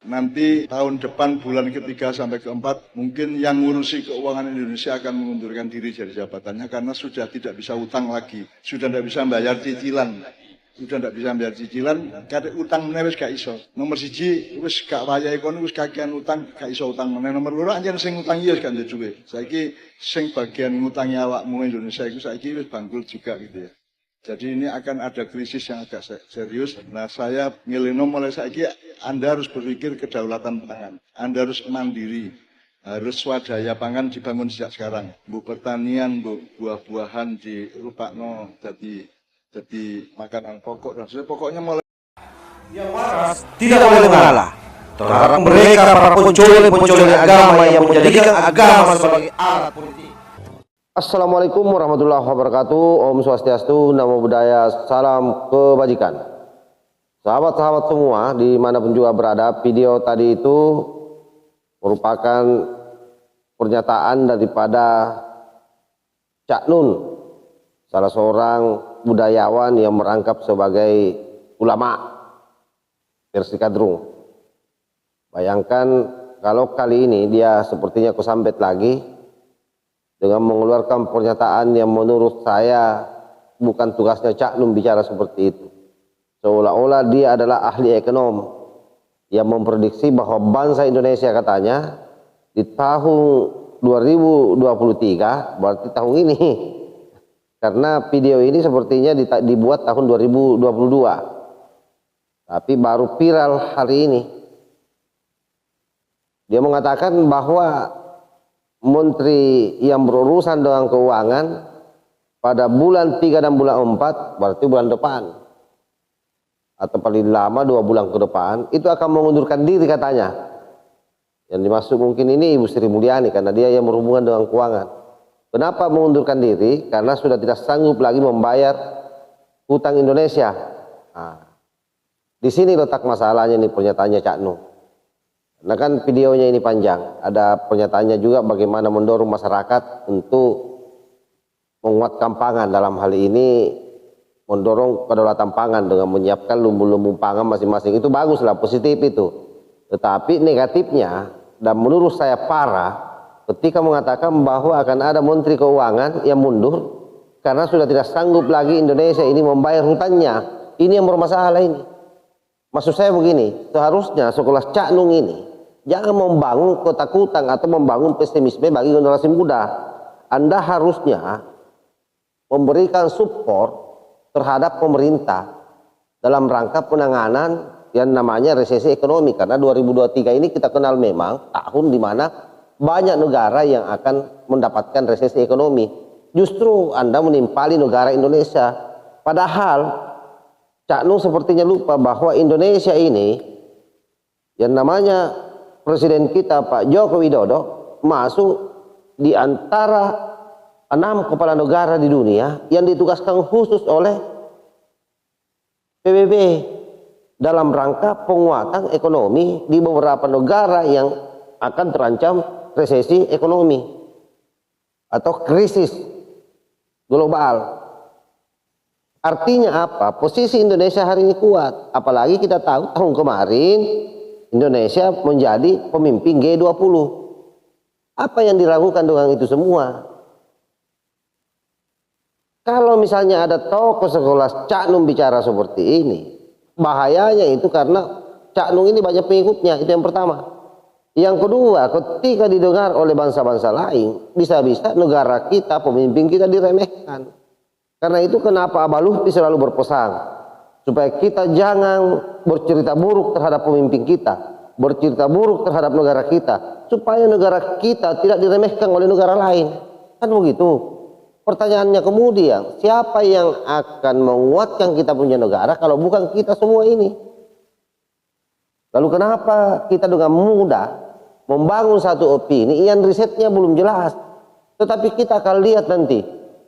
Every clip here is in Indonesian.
Nanti tahun depan bulan ketiga sampai keempat mungkin yang ngurusi keuangan Indonesia akan mengundurkan diri dari jabatannya karena sudah tidak bisa utang lagi, sudah tidak bisa bayar cicilan. Sudah tidak bisa bayar cicilan, karena utang meneh wis gak iso. Nomor siji wis gak wayahe kono wis kakean utang, gak iso utang meneh. Nomor loro anjen sing utang iya gak ndek duwe. Saiki sing bagian ngutangi awakmu Indonesia iku saiki wis bangkrut juga gitu ya. Jadi ini akan ada krisis yang agak serius. Nah, saya ngelino mulai saiki Anda harus berpikir kedaulatan pangan. Anda harus mandiri. Harus swadaya pangan dibangun sejak sekarang. Bu pertanian, bu buah-buahan dirupakno jadi makanan pokok dan pokoknya mulai yang waras tidak boleh mengalah terhadap mereka para pencuri agama yang menjadikan agama sebagai alat politik. Assalamualaikum warahmatullahi wabarakatuh. Om Swastiastu, Namo Buddhaya, salam kebajikan. Sahabat-sahabat semua dimanapun juga berada, video tadi itu merupakan pernyataan daripada Cak Nun, salah seorang budayawan yang merangkap sebagai ulama versi Kadrung. Bayangkan kalau kali ini dia sepertinya kesambet lagi dengan mengeluarkan pernyataan yang menurut saya bukan tugasnya Cak Nun bicara seperti itu. Seolah-olah dia adalah ahli ekonom yang memprediksi bahwa bangsa Indonesia katanya di tahun 2023, berarti tahun ini, karena video ini sepertinya dibuat tahun 2022, tapi baru viral hari ini. Dia mengatakan bahwa menteri yang berurusan dengan keuangan pada bulan 3 dan bulan 4, berarti bulan depan atau paling lama 2 bulan ke depan, itu akan mengundurkan diri katanya. Yang dimaksud mungkin ini Ibu Sri Mulyani karena dia yang berhubungan dengan keuangan. Kenapa mengundurkan diri? Karena sudah tidak sanggup lagi membayar hutang Indonesia. Nah, di sini letak masalahnya nih pernyataannya Cak Nun. Nah kan videonya ini panjang, ada pernyataannya juga bagaimana mendorong masyarakat untuk menguatkan pangan, dalam hal ini mendorong kedaulatan pangan dengan menyiapkan lumbung-lumbung pangan masing-masing. Itu baguslah, positif itu. Tetapi negatifnya dan menurut saya parah ketika mengatakan bahwa akan ada menteri keuangan yang mundur karena sudah tidak sanggup lagi Indonesia ini membayar hutangnya. Ini yang bermasalah ini. Maksud saya begini, seharusnya sekolah Cak Nun ini jangan membangun ketakutan atau membangun pesimisme bagi generasi muda. Anda harusnya memberikan support terhadap pemerintah dalam rangka penanganan yang namanya resesi ekonomi. Karena 2023 ini kita kenal memang tahun di mana banyak negara yang akan mendapatkan resesi ekonomi. Justru Anda menimpali negara Indonesia. Padahal Cak Nun sepertinya lupa bahwa Indonesia ini yang namanya Presiden kita Pak Joko Widodo masuk di antara 6 kepala negara di dunia yang ditugaskan khusus oleh PBB dalam rangka penguatan ekonomi di beberapa negara yang akan terancam resesi ekonomi atau krisis global. Artinya apa? Posisi Indonesia hari ini kuat. Apalagi kita tahu tahun kemarin Indonesia menjadi pemimpin G20. Apa yang dilakukan dengan itu semua? Kalau misalnya ada tokoh sekelas Cak Nun bicara seperti ini, bahayanya itu karena Cak Nun ini banyak pengikutnya, itu yang pertama. Yang kedua, ketika didengar oleh bangsa-bangsa lain, bisa-bisa negara kita, pemimpin kita diremehkan. Karena itu kenapa Abah Lutfi selalu berpesan supaya kita jangan bercerita buruk terhadap pemimpin kita, bercerita buruk terhadap negara kita, supaya negara kita tidak diremehkan oleh negara lain. Kan begitu. Pertanyaannya kemudian, siapa yang akan menguatkan kita punya negara kalau bukan kita semua ini? Lalu kenapa kita dengan mudah membangun satu opini yang risetnya belum jelas? Tetapi kita akan lihat nanti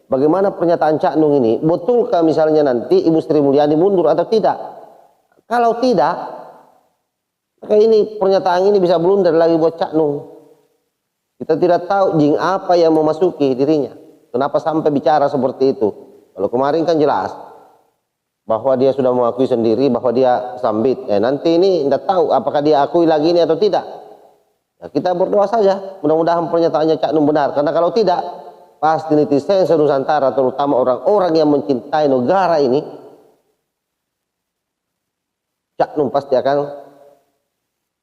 bagaimana pernyataan Cak Nun ini, betulkah misalnya nanti Ibu Sri Mulyani mundur atau tidak? Kalau tidak, maka ini pernyataan ini bisa blunder lagi buat Cak Nun. Kita tidak tahu jin apa yang memasuki dirinya. Kenapa sampai bicara seperti itu? Kalau kemarin kan jelas bahwa dia sudah mengakui sendiri bahwa dia sambit. Nanti ini tidak tahu apakah dia akui lagi ini atau tidak. Ya, kita berdoa saja, mudah-mudahan pernyataannya Cak Nun benar. Karena kalau tidak, pasti netizen Nusantara, terutama orang-orang yang mencintai negara ini, Cak Nun pasti akan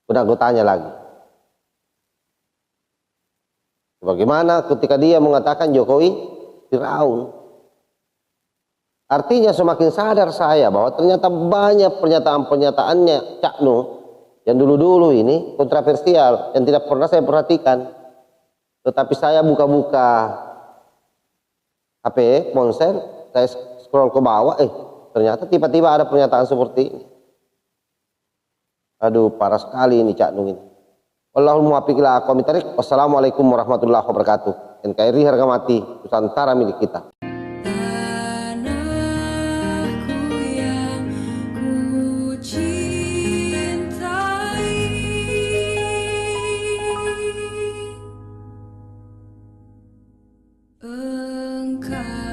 bertanya lagi. Bagaimana ketika dia mengatakan Jokowi Firaun. Artinya semakin sadar saya bahwa ternyata banyak pernyataan-pernyataannya Cak Nun yang dulu-dulu ini kontroversial, yang tidak pernah saya perhatikan. Tetapi saya buka-buka HP, ponsel, saya scroll ke bawah, ternyata tiba-tiba ada pernyataan seperti ini. Aduh, parah sekali ini Cak Nun ini. Allahumma muwaffiq ila aqwamit thariq. Wassalamualaikum warahmatullahi wabarakatuh. NKRI harga mati, Nusantara milik kita. Engkau